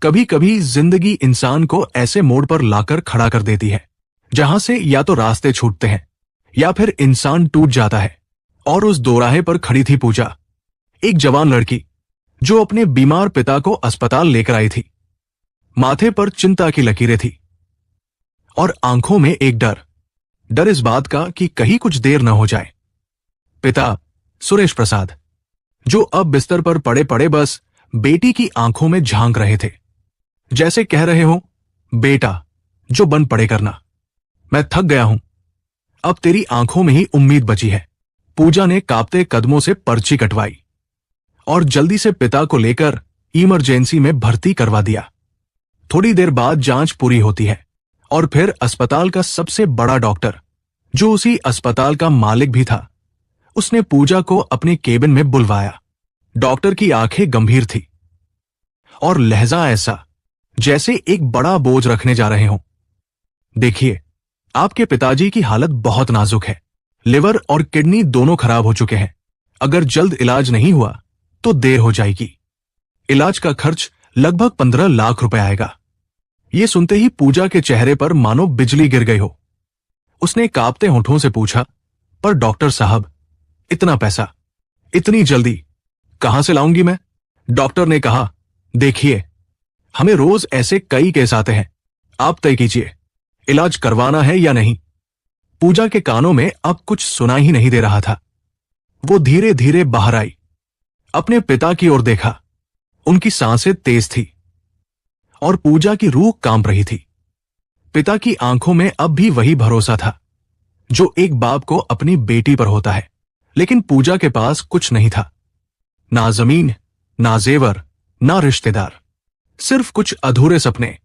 कभी कभी जिंदगी इंसान को ऐसे मोड़ पर लाकर खड़ा कर देती है जहां से या तो रास्ते छूटते हैं या फिर इंसान टूट जाता है। और उस दोराहे पर खड़ी थी पूजा, एक जवान लड़की जो अपने बीमार पिता को अस्पताल लेकर आई थी। माथे पर चिंता की लकीरें थी और आंखों में एक डर इस बात का कि कहीं कुछ देर न हो जाए। पिता सुरेश प्रसाद, जो अब बिस्तर पर पड़े पड़े बस बेटी की आंखों में झांक रहे थे, जैसे कह रहे हो, बेटा जो बन पड़े करना, मैं थक गया हूं, अब तेरी आंखों में ही उम्मीद बची है। पूजा ने कांपते कदमों से पर्ची कटवाई और जल्दी से पिता को लेकर इमरजेंसी में भर्ती करवा दिया। थोड़ी देर बाद जांच पूरी होती है और फिर अस्पताल का सबसे बड़ा डॉक्टर, जो उसी अस्पताल का मालिक भी था, उसने पूजा को अपने केबिन में बुलवाया। डॉक्टर की आंखें गंभीर थी और लहजा ऐसा जैसे एक बड़ा बोझ रखने जा रहे हों। देखिए, आपके पिताजी की हालत बहुत नाजुक है। लिवर और किडनी दोनों खराब हो चुके हैं। अगर जल्द इलाज नहीं हुआ तो देर हो जाएगी। इलाज का खर्च लगभग 15 लाख रुपए आएगा। यह सुनते ही पूजा के चेहरे पर मानो बिजली गिर गई हो। उसने कांपते होठों से पूछा, पर डॉक्टर साहब, इतना पैसा इतनी जल्दी कहां से लाऊंगी मैं? डॉक्टर ने कहा, देखिए, हमें रोज ऐसे कई केस आते हैं, आप तय कीजिए इलाज करवाना है या नहीं। पूजा के कानों में अब कुछ सुना ही नहीं दे रहा था। वो धीरे धीरे बाहर आई, अपने पिता की ओर देखा। उनकी सांसें तेज थी और पूजा की रूह कांप रही थी। पिता की आंखों में अब भी वही भरोसा था जो एक बाप को अपनी बेटी पर होता है। लेकिन पूजा के पास कुछ नहीं था, ना जमीन, ना जेवर, ना रिश्तेदार, सिर्फ कुछ अधूरे सपने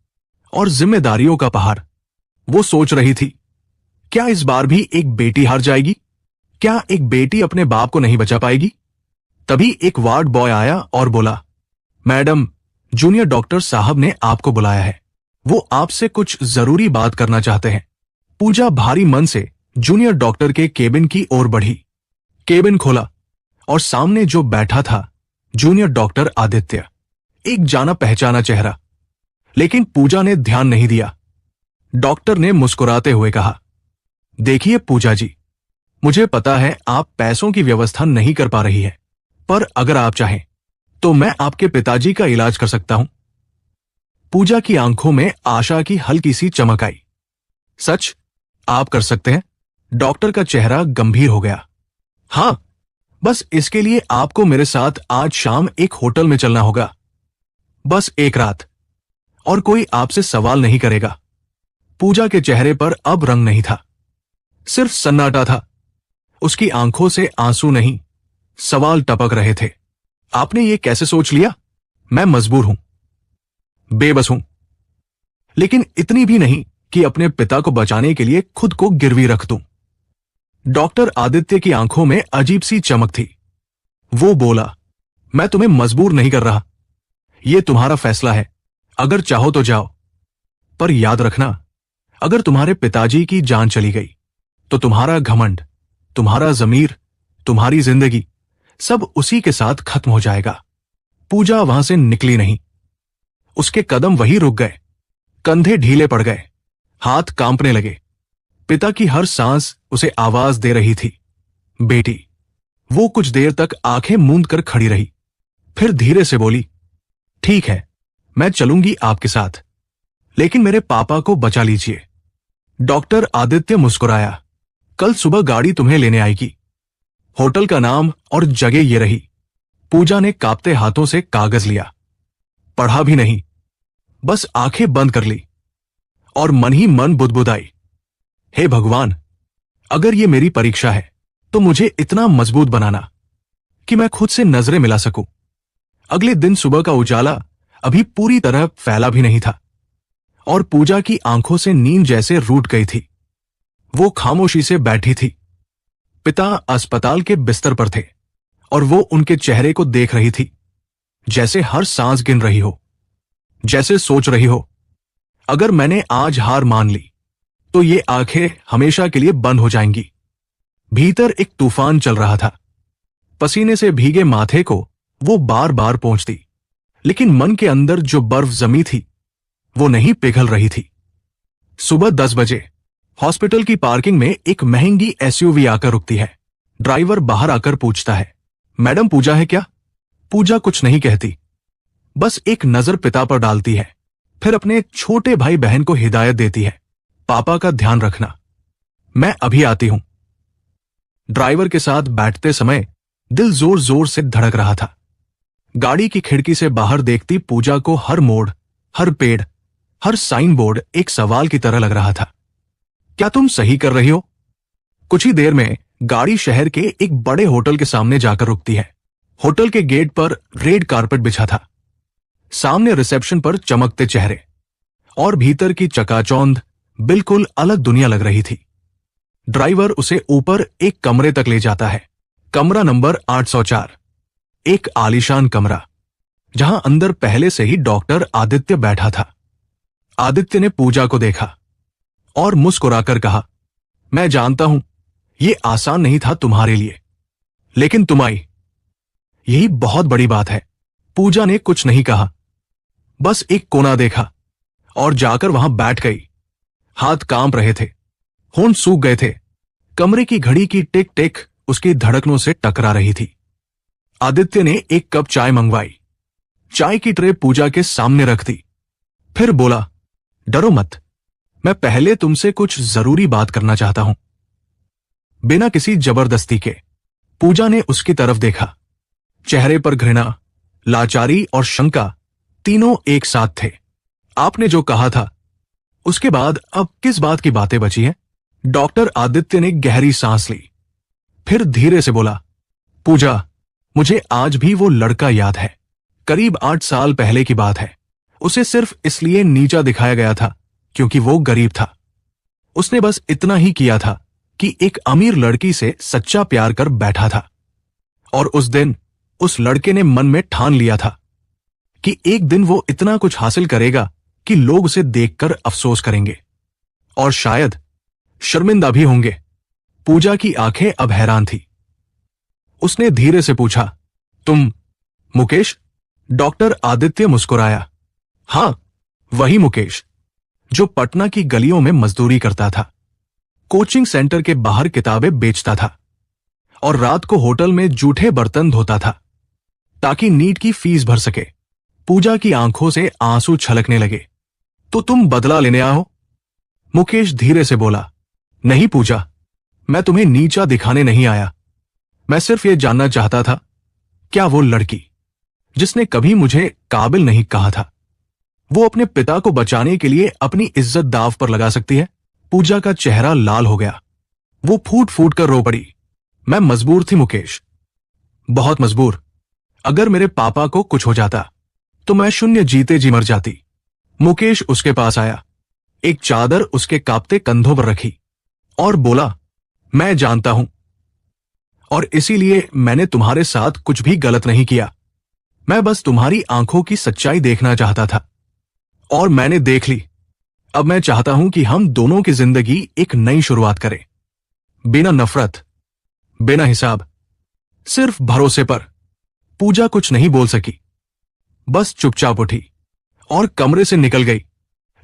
और जिम्मेदारियों का पहाड़। वो सोच रही थी, क्या इस बार भी एक बेटी हार जाएगी? क्या एक बेटी अपने बाप को नहीं बचा पाएगी? तभी एक वार्ड बॉय आया और बोला, मैडम, जूनियर डॉक्टर साहब ने आपको बुलाया है। वो आपसे कुछ जरूरी बात करना चाहते हैं। पूजा भारी मन से जूनियर डॉक्टर के केबिन की ओर बढ़ी। केबिन खोला और सामने जो बैठा था, जूनियर डॉक्टर आदित्य, एक जाना पहचाना चेहरा। लेकिन पूजा ने ध्यान नहीं दिया। डॉक्टर ने मुस्कुराते हुए कहा, देखिए पूजा जी, मुझे पता है आप पैसों की व्यवस्था नहीं कर पा रही है, पर अगर आप चाहें तो मैं आपके पिताजी का इलाज कर सकता हूं। पूजा की आंखों में आशा की हल्की सी चमक आई। सच, आप कर सकते हैं? डॉक्टर का चेहरा गंभीर हो गया। हां, बस इसके लिए आपको मेरे साथ आज शाम एक होटल में चलना होगा। बस एक रात, और कोई आपसे सवाल नहीं करेगा। पूजा के चेहरे पर अब रंग नहीं था, सिर्फ सन्नाटा था। उसकी आंखों से आंसू नहीं, सवाल टपक रहे थे। आपने ये कैसे सोच लिया? मैं मजबूर हूं, बेबस हूं, लेकिन इतनी भी नहीं कि अपने पिता को बचाने के लिए खुद को गिरवी रख दूं। डॉक्टर आदित्य की आंखों में अजीब सी चमक थी। वो बोला, मैं तुम्हें मजबूर नहीं कर रहा, यह तुम्हारा फैसला है। अगर चाहो तो जाओ, पर याद रखना, अगर तुम्हारे पिताजी की जान चली गई तो तुम्हारा घमंड, तुम्हारा जमीर, तुम्हारी जिंदगी सब उसी के साथ खत्म हो जाएगा। पूजा वहां से निकली नहीं। उसके कदम वहीं रुक गए, कंधे ढीले पड़ गए, हाथ कांपने लगे। पिता की हर सांस उसे आवाज दे रही थी, बेटी। वो कुछ देर तक आंखें मूंद कर खड़ी रही, फिर धीरे से बोली, ठीक है, मैं चलूंगी आपके साथ, लेकिन मेरे पापा को बचा लीजिए। डॉक्टर आदित्य मुस्कुराया, कल सुबह गाड़ी तुम्हें लेने आएगी। होटल का नाम और जगह ये रही। पूजा ने कांपते हाथों से कागज लिया, पढ़ा भी नहीं, बस आंखें बंद कर ली और मन ही मन बुदबुदाई, हे भगवान, अगर ये मेरी परीक्षा है तो मुझे इतना मजबूत बनाना कि मैं खुद से नजरें मिला सकूं। अगले दिन सुबह का उजाला अभी पूरी तरह फैला भी नहीं था और पूजा की आंखों से नींद जैसे रूठ गई थी। वो खामोशी से बैठी थी। पिता अस्पताल के बिस्तर पर थे और वो उनके चेहरे को देख रही थी, जैसे हर सांस गिन रही हो, जैसे सोच रही हो, अगर मैंने आज हार मान ली तो ये आंखें हमेशा के लिए बंद हो जाएंगी। भीतर एक तूफान चल रहा था। पसीने से भीगे माथे को वो बार बार पोंछती, लेकिन मन के अंदर जो बर्फ जमी थी वो नहीं पिघल रही थी। सुबह 10 बजे हॉस्पिटल की पार्किंग में एक महंगी एसयूवी आकर रुकती है। ड्राइवर बाहर आकर पूछता है, मैडम पूजा है क्या? पूजा कुछ नहीं कहती, बस एक नजर पिता पर डालती है, फिर अपने छोटे भाई बहन को हिदायत देती है, पापा का ध्यान रखना, मैं अभी आती हूं। ड्राइवर के साथ बैठते समय दिल जोर जोर से धड़क रहा था। गाड़ी की खिड़की से बाहर देखती पूजा को हर मोड़, हर पेड़, हर साइन बोर्ड एक सवाल की तरह लग रहा था। क्या तुम सही कर रही हो? कुछ ही देर में गाड़ी शहर के एक बड़े होटल के सामने जाकर रुकती है। होटल के गेट पर रेड कारपेट बिछा था, सामने रिसेप्शन पर चमकते चेहरे और भीतर की चकाचौंध बिल्कुल अलग दुनिया लग रही थी। ड्राइवर उसे ऊपर एक कमरे तक ले जाता है, कमरा नंबर 804, एक आलीशान कमरा जहां अंदर पहले से ही डॉक्टर आदित्य बैठा था। आदित्य ने पूजा को देखा और मुस्कुराकर कहा, मैं जानता हूं ये आसान नहीं था तुम्हारे लिए, लेकिन तुम आई, यही बहुत बड़ी बात है। पूजा ने कुछ नहीं कहा, बस एक कोना देखा और जाकर वहां बैठ गई। हाथ कांप रहे थे, होंठ सूख गए थे, कमरे की घड़ी की टिक टिक उसकी धड़कनों से टकरा रही थी। आदित्य ने एक कप चाय मंगवाई, चाय की ट्रे पूजा के सामने रख दी, फिर बोला, डरो मत, मैं पहले तुमसे कुछ जरूरी बात करना चाहता हूं। बिना किसी जबरदस्ती के पूजा ने उसकी तरफ देखा। चेहरे पर घृणा, लाचारी और शंका तीनों एक साथ थे। आपने जो कहा था उसके बाद अब किस बात की बातें बची हैं? डॉक्टर आदित्य ने गहरी सांस ली, फिर धीरे से बोला, पूजा, मुझे आज भी वो लड़का याद है। करीब 8 साल पहले की बात है। उसे सिर्फ इसलिए नीचा दिखाया गया था क्योंकि वो गरीब था। उसने बस इतना ही किया था कि एक अमीर लड़की से सच्चा प्यार कर बैठा था, और उस दिन उस लड़के ने मन में ठान लिया था कि एक दिन वो इतना कुछ हासिल करेगा कि लोग उसे देखकर अफसोस करेंगे और शायद शर्मिंदा भी होंगे। पूजा की आंखें अब हैरान थी। उसने धीरे से पूछा, तुम मुकेश? डॉक्टर आदित्य मुस्कुराया, हां, वही मुकेश जो पटना की गलियों में मजदूरी करता था, कोचिंग सेंटर के बाहर किताबें बेचता था और रात को होटल में जूठे बर्तन धोता था ताकि नीट की फीस भर सके। पूजा की आंखों से आंसू छलकने लगे। तो तुम बदला लेने आओ? मुकेश धीरे से बोला, नहीं पूजा, मैं तुम्हें नीचा दिखाने नहीं आया। मैं सिर्फ ये जानना चाहता था, क्या वो लड़की जिसने कभी मुझे काबिल नहीं कहा था, वो अपने पिता को बचाने के लिए अपनी इज्जत दांव पर लगा सकती है? पूजा का चेहरा लाल हो गया। वो फूट फूट कर रो पड़ी। मैं मजबूर थी मुकेश, बहुत मजबूर। अगर मेरे पापा को कुछ हो जाता तो मैं शून्य जीते जी मर जाती। मुकेश उसके पास आया, एक चादर उसके कांपते कंधों पर रखी और बोला, मैं जानता हूं, और इसीलिए मैंने तुम्हारे साथ कुछ भी गलत नहीं किया। मैं बस तुम्हारी आंखों की सच्चाई देखना चाहता था और मैंने देख ली। अब मैं चाहता हूं कि हम दोनों की जिंदगी एक नई शुरुआत करें, बिना नफरत, बिना हिसाब, सिर्फ भरोसे पर। पूजा कुछ नहीं बोल सकी, बस चुपचाप उठी और कमरे से निकल गई।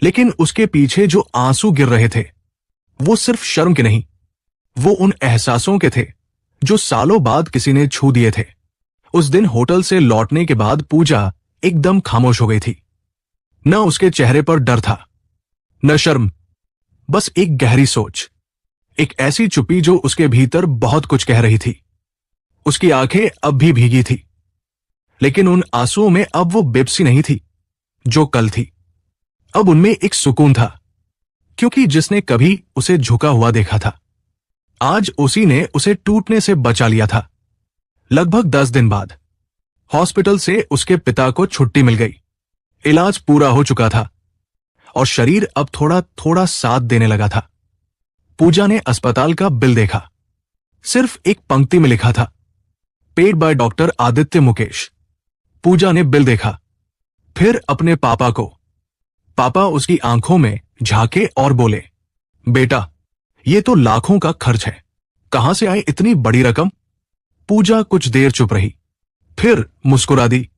लेकिन उसके पीछे जो आंसू गिर रहे थे वो सिर्फ शर्म के नहीं, वो उन एहसासों के थे जो सालों बाद किसी ने छू दिए थे। उस दिन होटल से लौटने के बाद पूजा एकदम खामोश हो गई थी। न उसके चेहरे पर डर था, न शर्म, बस एक गहरी सोच, एक ऐसी चुप्पी जो उसके भीतर बहुत कुछ कह रही थी। उसकी आंखें अब भी भीगी थी, लेकिन उन आंसुओं में अब वो बेबसी नहीं थी जो कल थी। अब उनमें एक सुकून था, क्योंकि जिसने कभी उसे झुका हुआ देखा था आज उसी ने उसे टूटने से बचा लिया था। लगभग 10 दिन बाद हॉस्पिटल से उसके पिता को छुट्टी मिल गई। इलाज पूरा हो चुका था और शरीर अब थोड़ा थोड़ा साथ देने लगा था। पूजा ने अस्पताल का बिल देखा। सिर्फ एक पंक्ति में लिखा था, paid by doctor Aditya Mukesh. Puja ने बिल देखा, फिर अपने पापा को। पापा उसकी आंखों में झांके और बोले, बेटा, ये तो लाखों का खर्च है, कहां से आई इतनी बड़ी रकम? पूजा कुछ देर चुप रही, फिर मुस्कुरा दी,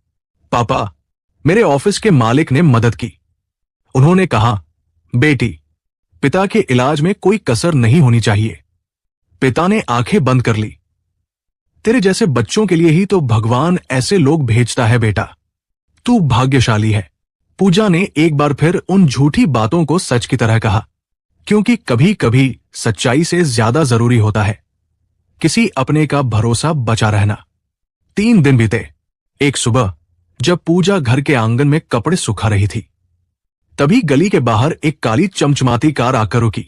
पापा, मेरे ऑफिस के मालिक ने मदद की। उन्होंने कहा, बेटी, पिता के इलाज में कोई कसर नहीं होनी चाहिए। पिता ने आंखें बंद कर ली। तेरे जैसे बच्चों के लिए ही तो भगवान ऐसे लोग भेजता है बेटा। तू भाग्यशाली है। पूजा ने एक बार फिर उन झूठी बातों को सच की तरह कहा, क्योंकि कभी कभी सच्चाई से ज्यादा जरूरी होता है किसी अपने का भरोसा बचा रहना। 3 दिन बीते। एक सुबह जब पूजा घर के आंगन में कपड़े सुखा रही थी, तभी गली के बाहर एक काली चमचमाती कार आकर रुकी।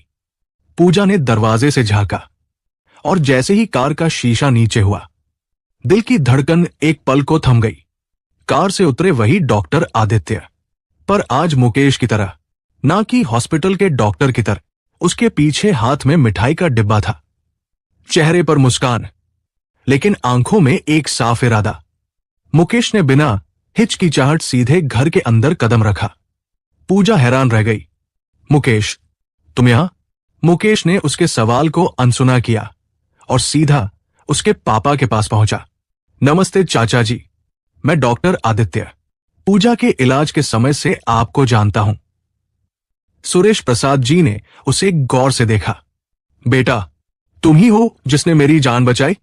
पूजा ने दरवाजे से झांका और जैसे ही कार का शीशा नीचे हुआ, दिल की धड़कन एक पल को थम गई। कार से उतरे वही डॉक्टर आदित्य, पर आज मुकेश की तरह, ना कि हॉस्पिटल के डॉक्टर की तरह। उसके पीछे हाथ में मिठाई का डिब्बा था, चेहरे पर मुस्कान, लेकिन आंखों में एक साफ इरादा। मुकेश ने बिना हिचकिचाहट सीधे घर के अंदर कदम रखा। पूजा हैरान रह गई। मुकेश, तुम यहां? मुकेश ने उसके सवाल को अनसुना किया और सीधा उसके पापा के पास पहुंचा। नमस्ते चाचा जी, मैं डॉक्टर आदित्य, पूजा के इलाज के समय से आपको जानता हूं। सुरेश प्रसाद जी ने उसे गौर से देखा। बेटा, तुम ही हो जिसने मेरी जान बचाई?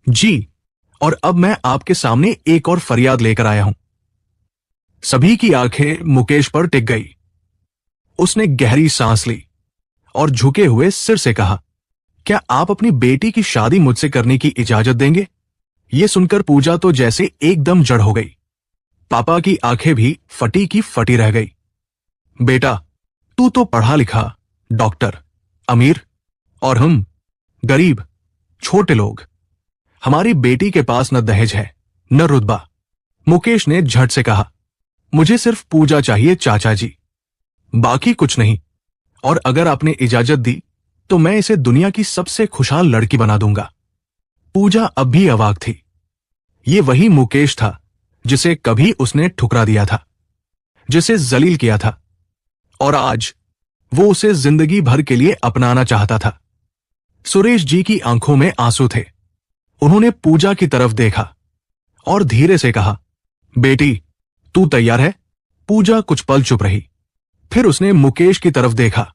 जी, और अब मैं आपके सामने एक और फरियाद लेकर आया हूं। सभी की आंखें मुकेश पर टिक गई। उसने गहरी सांस ली और झुके हुए सिर से कहा, क्या आप अपनी बेटी की शादी मुझसे करने की इजाजत देंगे? यह सुनकर पूजा तो जैसे एकदम जड़ हो गई। पापा की आंखें भी फटी की फटी रह गई। बेटा, तू तो पढ़ा लिखा डॉक्टर, अमीर, और हम गरीब छोटे लोग। हमारी बेटी के पास न दहेज है न रुतबा। मुकेश ने झट से कहा, मुझे सिर्फ पूजा चाहिए चाचा जी, बाकी कुछ नहीं। और अगर आपने इजाजत दी तो मैं इसे दुनिया की सबसे खुशहाल लड़की बना दूंगा। पूजा अब भी अवाक थी। ये वही मुकेश था जिसे कभी उसने ठुकरा दिया था, जिसे जलील किया था, और आज वो उसे जिंदगी भर के लिए अपनाना चाहता था। सुरेश जी की आंखों में आंसू थे। उन्होंने पूजा की तरफ देखा और धीरे से कहा, बेटी, तू तैयार है? पूजा कुछ पल चुप रही। फिर उसने मुकेश की तरफ देखा।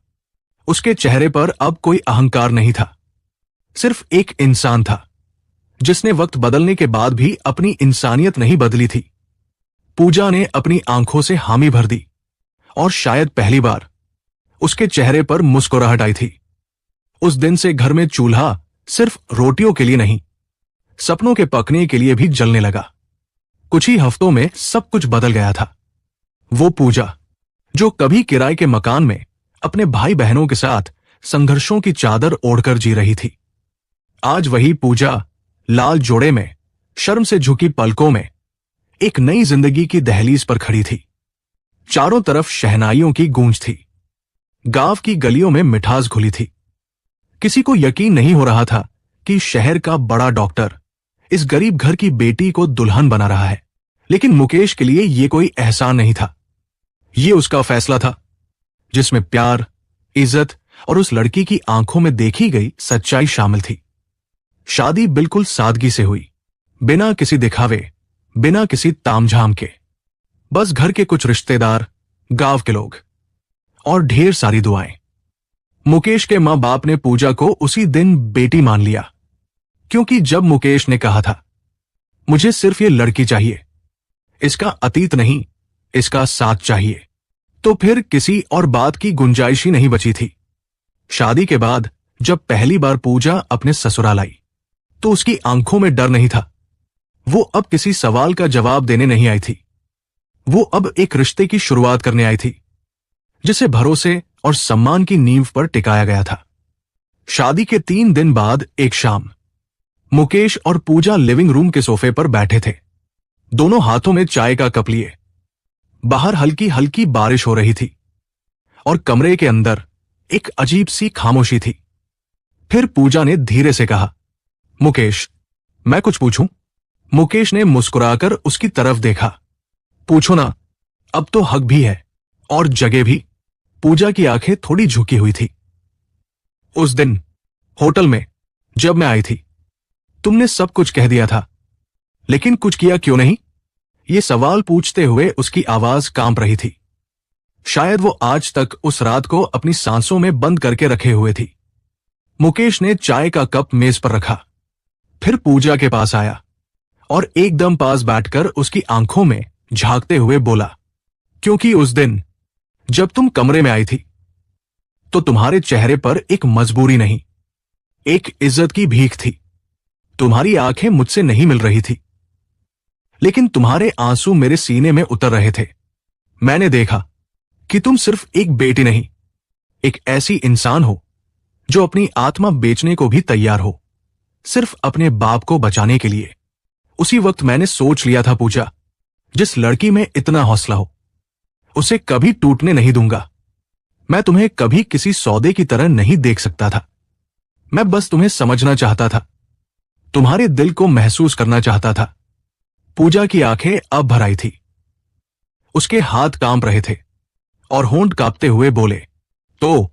उसके चेहरे पर अब कोई अहंकार नहीं था, सिर्फ एक इंसान था जिसने वक्त बदलने के बाद भी अपनी इंसानियत नहीं बदली थी। पूजा ने अपनी आंखों से हामी भर दी और शायद पहली बार उसके चेहरे पर मुस्कुराहट आई थी। उस दिन से घर में चूल्हा सिर्फ रोटियों के लिए नहीं, सपनों के पकने के लिए भी जलने लगा। कुछ ही हफ्तों में सब कुछ बदल गया था। वो पूजा जो कभी किराए के मकान में अपने भाई बहनों के साथ संघर्षों की चादर ओढ़कर जी रही थी, आज वही पूजा लाल जोड़े में, शर्म से झुकी पलकों में, एक नई जिंदगी की दहलीज पर खड़ी थी। चारों तरफ शहनाइयों की गूंज थी। गांव की गलियों में मिठास घुली थी। किसी को यकीन नहीं हो रहा था कि शहर का बड़ा डॉक्टर इस गरीब घर की बेटी को दुल्हन बना रहा है। लेकिन मुकेश के लिए यह कोई एहसान नहीं था, यह उसका फैसला था, जिसमें प्यार, इज्जत और उस लड़की की आंखों में देखी गई सच्चाई शामिल थी। शादी बिल्कुल सादगी से हुई, बिना किसी दिखावे, बिना किसी तामझाम के। बस घर के कुछ रिश्तेदार, गांव के लोग और ढेर सारी दुआएं। मुकेश के मां बाप ने पूजा को उसी दिन बेटी मान लिया, क्योंकि जब मुकेश ने कहा था, मुझे सिर्फ ये लड़की चाहिए, इसका अतीत नहीं, इसका साथ चाहिए, तो फिर किसी और बात की गुंजाइश ही नहीं बची थी। शादी के बाद जब पहली बार पूजा अपने ससुराल आई, तो उसकी आंखों में डर नहीं था। वो अब किसी सवाल का जवाब देने नहीं आई थी। वो अब एक रिश्ते की शुरुआत करने आई थी, जिसे भरोसे और सम्मान की नींव पर टिकाया गया था। शादी के 3 दिन बाद एक शाम, मुकेश और पूजा लिविंग रूम के सोफे पर बैठे थे, दोनों हाथों में चाय का कप लिए। बाहर हल्की हल्की बारिश हो रही थी और कमरे के अंदर एक अजीब सी खामोशी थी। फिर पूजा ने धीरे से कहा, मुकेश, मैं कुछ पूछूं? मुकेश ने मुस्कुराकर उसकी तरफ देखा। पूछो ना, अब तो हक भी है और जगह भी। पूजा की आंखें थोड़ी झुकी हुई थी। उस दिन होटल में जब मैं आई थी, तुमने सब कुछ कह दिया था, लेकिन कुछ किया क्यों नहीं? ये सवाल पूछते हुए उसकी आवाज कांप रही थी। शायद वो आज तक उस रात को अपनी सांसों में बंद करके रखे हुए थी। मुकेश ने चाय का कप मेज पर रखा, फिर पूजा के पास आया और एकदम पास बैठकर उसकी आंखों में झांकते हुए बोला, क्योंकि उस दिन जब तुम कमरे में आई थी तो तुम्हारे चेहरे पर एक मजबूरी नहीं, एक इज्जत की भीख थी। तुम्हारी आंखें मुझसे नहीं मिल रही थी, लेकिन तुम्हारे आंसू मेरे सीने में उतर रहे थे। मैंने देखा कि तुम सिर्फ एक बेटी नहीं, एक ऐसी इंसान हो जो अपनी आत्मा बेचने को भी तैयार हो, सिर्फ अपने बाप को बचाने के लिए। उसी वक्त मैंने सोच लिया था पूजा, जिस लड़की में इतना हौसला हो उसे कभी टूटने नहीं दूंगा। मैं तुम्हें कभी किसी सौदे की तरह नहीं देख सकता था। मैं बस तुम्हें समझना चाहता था, तुम्हारे दिल को महसूस करना चाहता था। पूजा की आंखें अब भर आई थी, उसके हाथ कांप रहे थे और होंठ कांपते हुए बोले, तो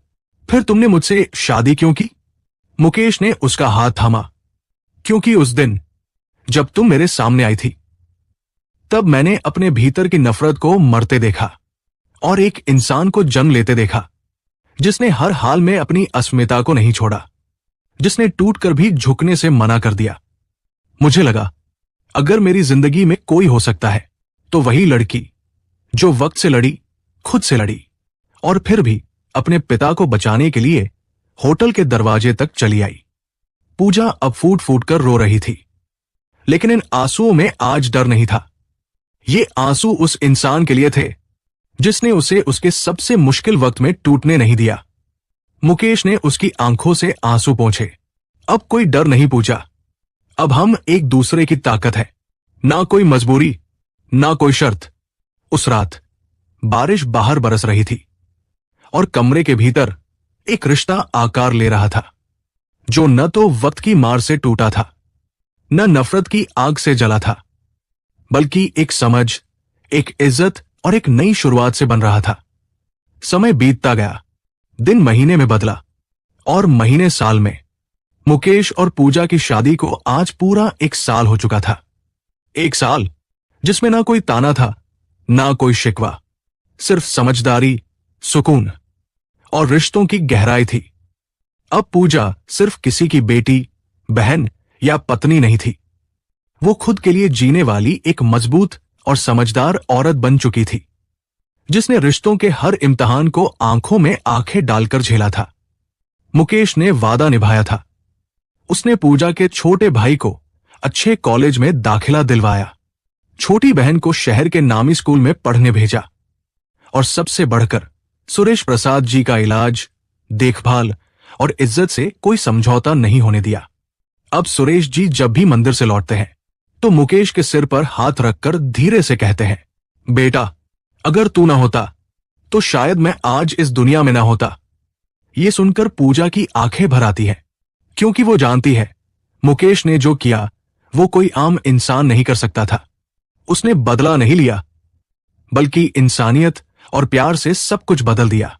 फिर तुमने मुझसे शादी क्यों की? मुकेश ने उसका हाथ थामा। क्योंकि उस दिन जब तुम मेरे सामने आई थी, तब मैंने अपने भीतर की नफरत को मरते देखा और एक इंसान को जन्म लेते देखा, जिसने हर हाल में अपनी अस्मिता को नहीं छोड़ा, जिसने टूटकर भी झुकने से मना कर दिया। मुझे लगा, अगर मेरी जिंदगी में कोई हो सकता है तो वही लड़की जो वक्त से लड़ी, खुद से लड़ी और फिर भी अपने पिता को बचाने के लिए होटल के दरवाजे तक चली आई। पूजा अब फूट फूट कर रो रही थी, लेकिन इन आंसुओं में आज डर नहीं था। ये आंसू उस इंसान के लिए थे जिसने उसे उसके सबसे मुश्किल वक्त में टूटने नहीं दिया। मुकेश ने उसकी आंखों से आंसू पोंछे। अब कोई डर नहीं पूजा, अब हम एक दूसरे की ताकत है, ना कोई मजबूरी, ना कोई शर्त। उस रात बारिश बाहर बरस रही थी और कमरे के भीतर एक रिश्ता आकार ले रहा था, जो न तो वक्त की मार से टूटा था, न नफरत की आग से जला था, बल्कि एक समझ, एक इज्जत और एक नई शुरुआत से बन रहा था। समय बीतता गया, दिन महीने में बदला और महीने साल में। मुकेश और पूजा की शादी को आज पूरा 1 साल हो चुका था। 1 साल जिसमें ना कोई ताना था, ना कोई शिकवा, सिर्फ समझदारी, सुकून और रिश्तों की गहराई थी। अब पूजा सिर्फ किसी की बेटी, बहन या पत्नी नहीं थी, वो खुद के लिए जीने वाली एक मजबूत और समझदार औरत बन चुकी थी, जिसने रिश्तों के हर इम्तिहान को आंखों में आंखें डालकर झेला था। मुकेश ने वादा निभाया था। उसने पूजा के छोटे भाई को अच्छे कॉलेज में दाखिला दिलवाया, छोटी बहन को शहर के नामी स्कूल में पढ़ने भेजा और सबसे बढ़कर सुरेश प्रसाद जी का इलाज, देखभाल और इज्जत से कोई समझौता नहीं होने दिया। अब सुरेश जी जब भी मंदिर से लौटते हैं तो मुकेश के सिर पर हाथ रखकर धीरे से कहते हैं, बेटा, अगर तू ना होता तो शायद मैं आज इस दुनिया में ना होता। ये सुनकर पूजा की आंखें भर आती हैं, क्योंकि वो जानती है मुकेश ने जो किया वो कोई आम इंसान नहीं कर सकता था। उसने बदला नहीं लिया, बल्कि इंसानियत और प्यार से सब कुछ बदल दिया।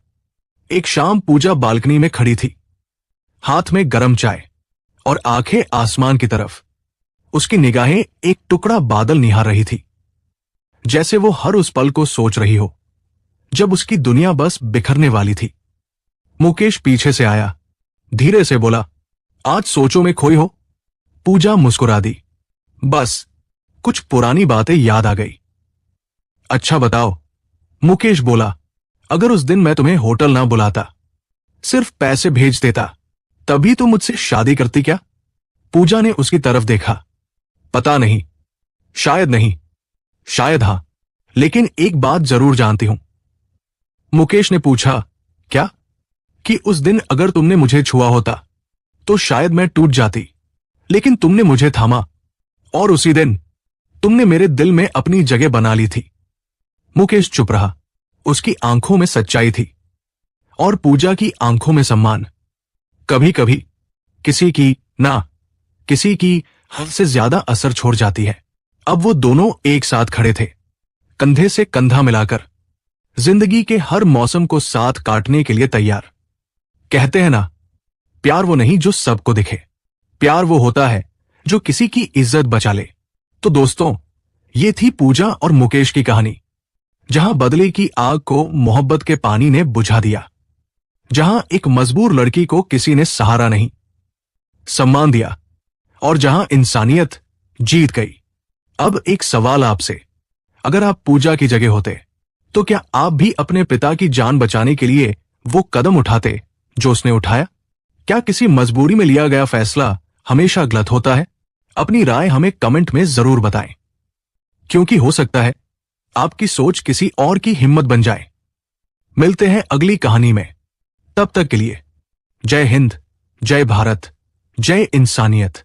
एक शाम पूजा बालकनी में खड़ी थी, हाथ में गरम चाय और आंखें आसमान की तरफ। उसकी निगाहें एक टुकड़ा बादल निहार रही थी, जैसे वो हर उस पल को सोच रही हो जब उसकी दुनिया बस बिखरने वाली थी। मुकेश पीछे से आया, धीरे से बोला, आज सोचों में खोई हो? पूजा मुस्कुरा दी, बस कुछ पुरानी बातें याद आ गई। अच्छा बताओ, मुकेश बोला, अगर उस दिन मैं तुम्हें होटल ना बुलाता, सिर्फ पैसे भेज देता, तभी तुम मुझसे शादी करती क्या? पूजा ने उसकी तरफ देखा। पता नहीं, शायद नहीं, शायद हां, लेकिन एक बात जरूर जानती हूं। मुकेश ने पूछा, क्या? कि उस दिन अगर तुमने मुझे छुआ होता तो शायद मैं टूट जाती, लेकिन तुमने मुझे थामा और उसी दिन तुमने मेरे दिल में अपनी जगह बना ली थी। मुकेश चुप रहा। उसकी आंखों में सच्चाई थी और पूजा की आंखों में सम्मान। कभी कभी किसी की हद से ज्यादा असर छोड़ जाती है। अब वो दोनों एक साथ खड़े थे, कंधे से कंधा मिलाकर, जिंदगी के हर मौसम को साथ काटने के लिए तैयार। कहते हैं ना, प्यार वो नहीं जो सबको दिखे, प्यार वो होता है जो किसी की इज्जत बचा ले। तो दोस्तों, ये थी पूजा और मुकेश की कहानी, जहां बदले की आग को मोहब्बत के पानी ने बुझा दिया, जहां एक मजबूर लड़की को किसी ने सहारा नहीं, सम्मान दिया, और जहां इंसानियत जीत गई। अब एक सवाल आपसे, अगर आप पूजा की जगह होते तो क्या आप भी अपने पिता की जान बचाने के लिए वो कदम उठाते जो उसने उठाया? क्या किसी मजबूरी में लिया गया फैसला हमेशा गलत होता है? अपनी राय हमें कमेंट में जरूर बताएं, क्योंकि हो सकता है आपकी सोच किसी और की हिम्मत बन जाए। मिलते हैं अगली कहानी में, तब तक के लिए जय हिंद, जय भारत, जय इंसानियत।